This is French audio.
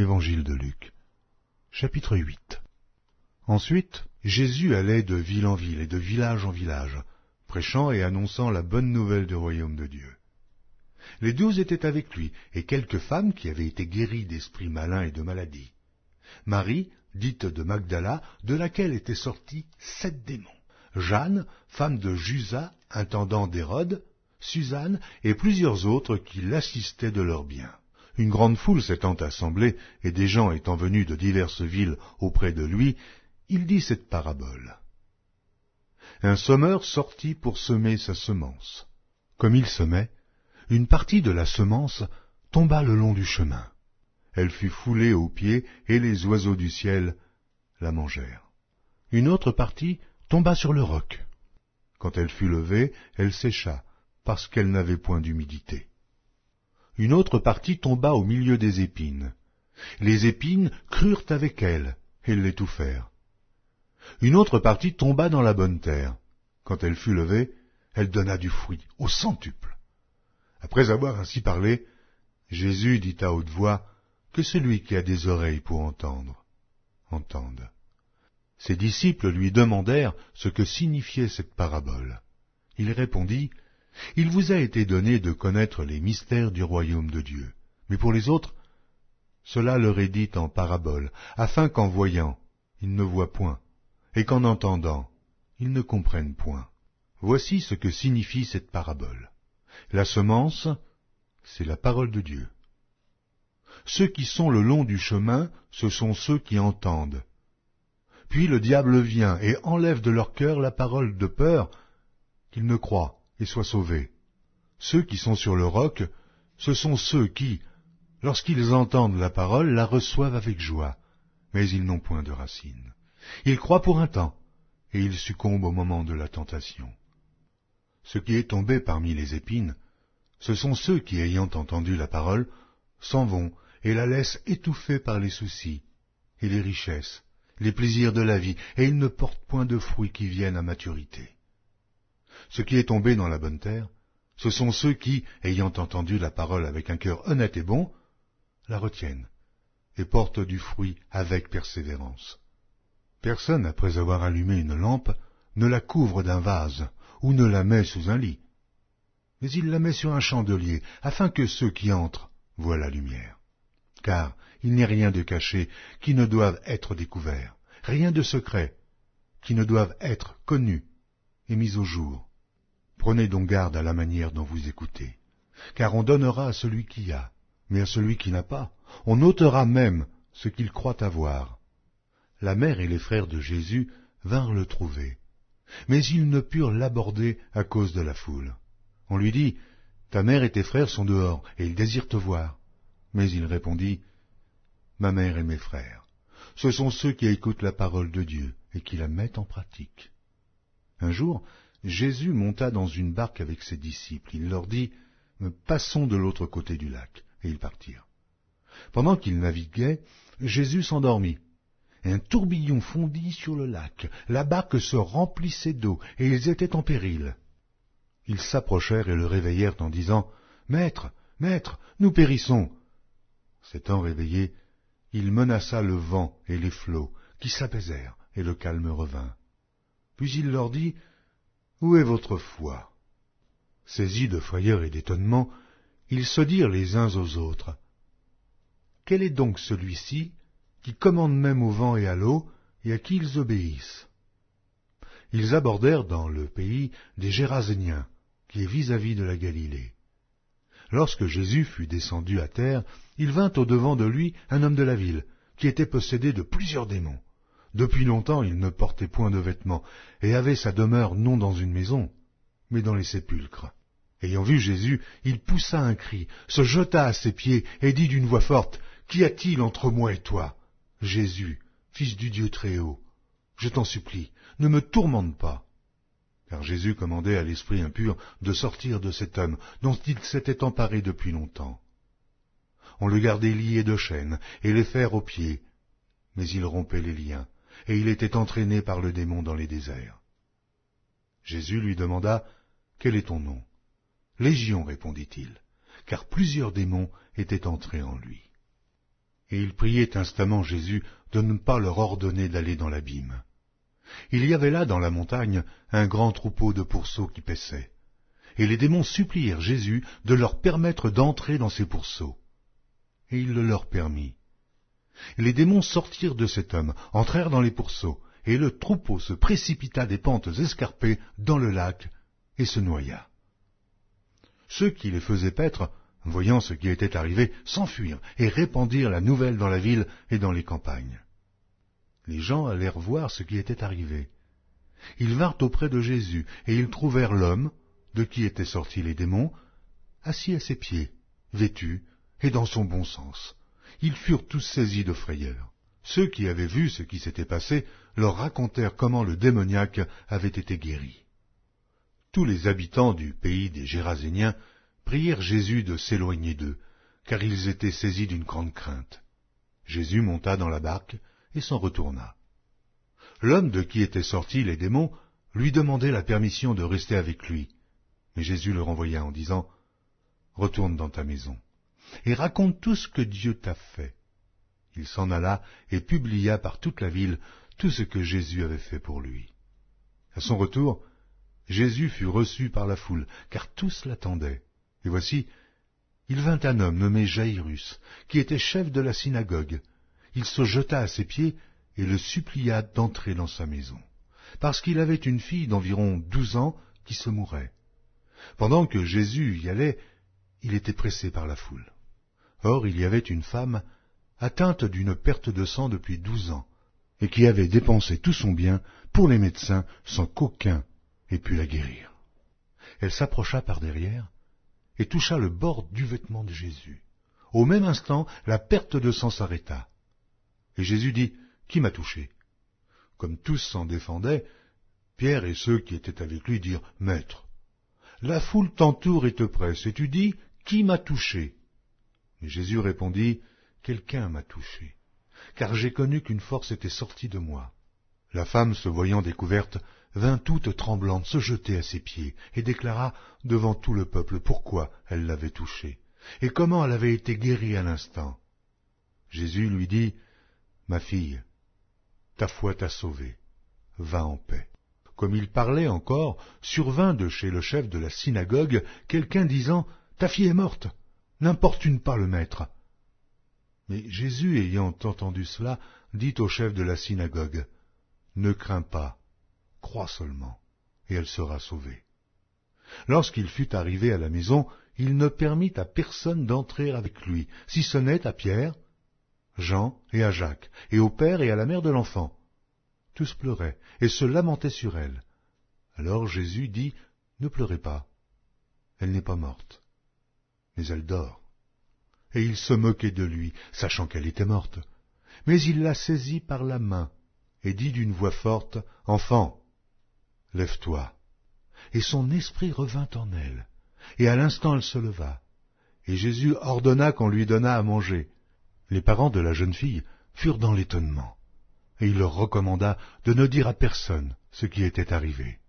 Évangile de Luc, chapitre 8. Ensuite, Jésus allait de ville en ville et de village en village, prêchant et annonçant la bonne nouvelle du royaume de Dieu. Les 12 étaient avec lui, et quelques femmes qui avaient été guéries d'esprits malins et de maladies. Marie, dite de Magdala, de laquelle étaient sortis 7 démons. Jeanne, femme de Jusa, intendant d'Hérode, Suzanne et plusieurs autres qui l'assistaient de leurs biens. Une grande foule s'étant assemblée, et des gens étant venus de diverses villes auprès de lui, il dit cette parabole. Un semeur sortit pour semer sa semence. Comme il semait, une partie de la semence tomba le long du chemin. Elle fut foulée aux pieds, et les oiseaux du ciel la mangèrent. Une autre partie tomba sur le roc. Quand elle fut levée, elle sécha, parce qu'elle n'avait point d'humidité. Une autre partie tomba au milieu des épines. Les épines crurent avec elle, et l'étouffèrent. Une autre partie tomba dans la bonne terre. Quand elle fut levée, elle donna du fruit, au centuple. Après avoir ainsi parlé, Jésus dit à haute voix, que celui qui a des oreilles pour entendre, entende. Ses disciples lui demandèrent ce que signifiait cette parabole. Il répondit, « Il vous a été donné de connaître les mystères du royaume de Dieu, mais pour les autres, cela leur est dit en parabole, afin qu'en voyant, ils ne voient point, et qu'en entendant, ils ne comprennent point. Voici ce que signifie cette parabole. La semence, c'est la parole de Dieu. Ceux qui sont le long du chemin, ce sont ceux qui entendent. Puis le diable vient et enlève de leur cœur la parole de peur, qu'ils ne croient et soient sauvés. Ceux qui sont sur le roc, ce sont ceux qui, lorsqu'ils entendent la parole, la reçoivent avec joie, mais ils n'ont point de racines. Ils croient pour un temps, et ils succombent au moment de la tentation. Ce qui est tombé parmi les épines, ce sont ceux qui, ayant entendu la parole, s'en vont et la laissent étouffée par les soucis et les richesses, les plaisirs de la vie, et ils ne portent point de fruits qui viennent à maturité. Ce qui est tombé dans la bonne terre, ce sont ceux qui, ayant entendu la parole avec un cœur honnête et bon, la retiennent et portent du fruit avec persévérance. Personne, après avoir allumé une lampe, ne la couvre d'un vase ou ne la met sous un lit, mais il la met sur un chandelier, afin que ceux qui entrent voient la lumière. Car il n'est rien de caché qui ne doive être découvert, rien de secret qui ne doive être connu et mis au jour. Prenez donc garde à la manière dont vous écoutez, car on donnera à celui qui a, mais à celui qui n'a pas, on ôtera même ce qu'il croit avoir. La mère et les frères de Jésus vinrent le trouver, mais ils ne purent l'aborder à cause de la foule. On lui dit, « Ta mère et tes frères sont dehors, et ils désirent te voir. » Mais il répondit, « Ma mère et mes frères, ce sont ceux qui écoutent la parole de Dieu et qui la mettent en pratique. » Un jour, Jésus monta dans une barque avec ses disciples. Il leur dit, « Passons de l'autre côté du lac. » Et ils partirent. Pendant qu'ils naviguaient, Jésus s'endormit. Un tourbillon fondit sur le lac. La barque se remplissait d'eau, et ils étaient en péril. Ils s'approchèrent et le réveillèrent en disant, « Maître, Maître, nous périssons !» S'étant réveillé, il menaça le vent et les flots, qui s'apaisèrent, et le calme revint. Puis il leur dit, « Où est votre foi ?» Saisis de frayeur et d'étonnement, ils se dirent les uns aux autres, « Quel est donc celui-ci qui commande même au vent et à l'eau, et à qui ils obéissent ?» Ils abordèrent dans le pays des Géraséniens, qui est vis-à-vis de la Galilée. Lorsque Jésus fut descendu à terre, il vint au-devant de lui un homme de la ville, qui était possédé de plusieurs démons. Depuis longtemps il ne portait point de vêtements, et avait sa demeure non dans une maison, mais dans les sépulcres. Ayant vu Jésus, il poussa un cri, se jeta à ses pieds, et dit d'une voix forte, « Qu'y a-t-il entre moi et toi, Jésus, Fils du Dieu Très-Haut? Je t'en supplie, ne me tourmente pas. » Car Jésus commandait à l'esprit impur de sortir de cet homme dont il s'était emparé depuis longtemps. On le gardait lié de chaînes et les fers aux pieds, mais il rompait les liens, et il était entraîné par le démon dans les déserts. Jésus lui demanda, « Quel est ton nom ?» « Légion, répondit-il, car plusieurs démons étaient entrés en lui. Et ils priaient instamment Jésus de ne pas leur ordonner d'aller dans l'abîme. Il y avait là, dans la montagne, un grand troupeau de pourceaux qui paissaient. Et les démons supplièrent Jésus de leur permettre d'entrer dans ces pourceaux. Et il le leur permit. Et les démons sortirent de cet homme, entrèrent dans les pourceaux, et le troupeau se précipita des pentes escarpées dans le lac, et se noya. Ceux qui les faisaient paître, voyant ce qui était arrivé, s'enfuirent et répandirent la nouvelle dans la ville et dans les campagnes. Les gens allèrent voir ce qui était arrivé. Ils vinrent auprès de Jésus, et ils trouvèrent l'homme, de qui étaient sortis les démons, assis à ses pieds, vêtu, et dans son bon sens. Ils furent tous saisis de frayeur. Ceux qui avaient vu ce qui s'était passé leur racontèrent comment le démoniaque avait été guéri. Tous les habitants du pays des Géraséniens prièrent Jésus de s'éloigner d'eux, car ils étaient saisis d'une grande crainte. Jésus monta dans la barque et s'en retourna. L'homme de qui étaient sortis les démons lui demandait la permission de rester avec lui, mais Jésus le renvoya en disant « Retourne dans ta maison et raconte tout ce que Dieu t'a fait. » Il s'en alla et publia par toute la ville tout ce que Jésus avait fait pour lui. À son retour, Jésus fut reçu par la foule, car tous l'attendaient. Et voici, il vint un homme nommé Jaïrus, qui était chef de la synagogue. Il se jeta à ses pieds et le supplia d'entrer dans sa maison, parce qu'il avait une fille d'environ 12 ans qui se mourait. Pendant que Jésus y allait, il était pressé par la foule. Or, il y avait une femme atteinte d'une perte de sang depuis 12 ans, et qui avait dépensé tout son bien pour les médecins sans qu'aucun ait pu la guérir. Elle s'approcha par derrière et toucha le bord du vêtement de Jésus. Au même instant, la perte de sang s'arrêta. Et Jésus dit, « Qui m'a touché ?» Comme tous s'en défendaient, Pierre et ceux qui étaient avec lui dirent, « Maître, la foule t'entoure et te presse, et tu dis, « Qui m'a touché ?» Mais Jésus répondit, « Quelqu'un m'a touché, car j'ai connu qu'une force était sortie de moi. » La femme, se voyant découverte, vint toute tremblante se jeter à ses pieds, et déclara devant tout le peuple pourquoi elle l'avait touché, et comment elle avait été guérie à l'instant. Jésus lui dit, « Ma fille, ta foi t'a sauvée, va en paix. » Comme il parlait encore, survint de chez le chef de la synagogue quelqu'un disant, « Ta fille est morte, n'importune pas le maître. » Mais Jésus, ayant entendu cela, dit au chef de la synagogue, « Ne crains pas, crois seulement, et elle sera sauvée. » Lorsqu'il fut arrivé à la maison, il ne permit à personne d'entrer avec lui, si ce n'est à Pierre, Jean et à Jacques, et au père et à la mère de l'enfant. Tous pleuraient et se lamentaient sur elle. Alors Jésus dit, « Ne pleurez pas, elle n'est pas morte, mais elle dort. » Et il se moquait de lui, sachant qu'elle était morte. Mais il la saisit par la main et dit d'une voix forte, « Enfant, lève-toi. » Et son esprit revint en elle, et à l'instant elle se leva. Et Jésus ordonna qu'on lui donnât à manger. Les parents de la jeune fille furent dans l'étonnement, et il leur recommanda de ne dire à personne ce qui était arrivé.